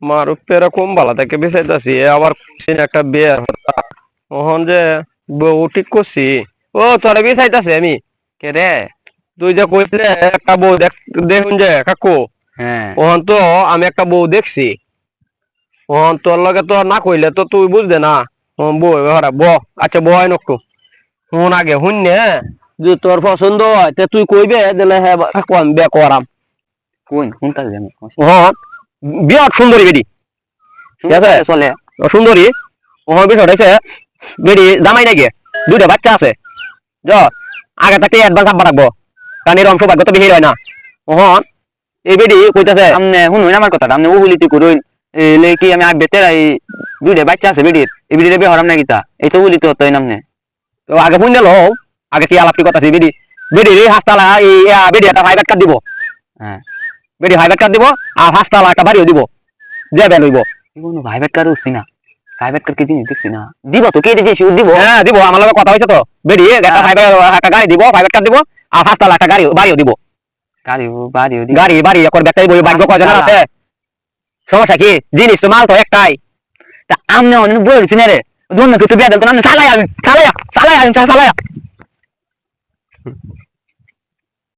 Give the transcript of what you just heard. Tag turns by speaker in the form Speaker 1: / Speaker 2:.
Speaker 1: মারুফ এরকম ভালো থেকে বেঁচাইতেছি আবার একটা বিয়ের কথা ওহন যে বউ ঠিক করছি ও তোরা বেঁচাইতেছে আমি
Speaker 2: কে রে?
Speaker 1: তুই যে কইলে একটা বউ দেখুন যে কাকু
Speaker 2: হ্যাঁ।
Speaker 1: ওহন তো আমি একটা বউ দেখছি ওহন তোর লগে তো না কইলে তো তুই বুঝবে না ওহন বউ হরা ব আচ্ছা বয় নকটু শুন আগে শুন নে যে তোর পছন্দ হয় তে তুই কইবে দিলে হ্যাঁ কাকু আমি বিয়ে করাম
Speaker 2: কোন কোনটা জানি
Speaker 1: ওহন বিরাট সুন্দরী বেডি ঠিক আছে
Speaker 2: চলে।
Speaker 1: সুন্দরী ওহন বিষয় হয়েছে বেডি জামাই নাকি দুইটা বাচ্চা আছে জ আগে থাকতে অ্যাডভান্স আব্বা রাখবো কারণ এরকম সৌভাগ্য তো বেশি হয় না ওহন এই বেডি কইতাছে
Speaker 2: আমনে শুনুন আমার কথাটা আমনে ও বলিতে করুন এলে কি আমি আগ বেতে এই দুইটা বাচ্চা আছে বেডির এই বেডিরে বে হরাম না গীতা এই তো বলিতে হতো নামনে।
Speaker 1: তো আগে বুঝলে লো আগে কি আলাপ কি কথা বেডি বেডি হাসতালা এই বেডি একটা প্রাইভেট কার্ড দিব
Speaker 2: হ্যাঁ
Speaker 1: বেডি প্রাইভেট কার্ড দিব আর হাসতালা একটা বাড়িও দিব যে বেল হইব
Speaker 2: কোনো প্রাইভেট কার উঠছি না প্রাইভেট কার কি জিনিস দেখছি না দিব তো কে দিয়েছি দিব।
Speaker 1: হ্যাঁ দিব আমার লগে কথা হয়েছে তো বেডি একটা প্রাইভেট একটা গাড়ি দিব প্রাইভেট কার্ড দিব আর হাসতালা একটা বাড়িও দিব
Speaker 2: গাড়ি বাড়ি
Speaker 1: গাড়ি বাড়ি এখন ব্যাটারি বই ভাগ্য কয়জন আছে সমস্যা কি জিনিস তো মাল তো একটাই
Speaker 2: তা আমনে অনেক বলছি না রে ধন্য কিছু বেদল তো না চালাই আমি চালায়া চালায়া চালায়া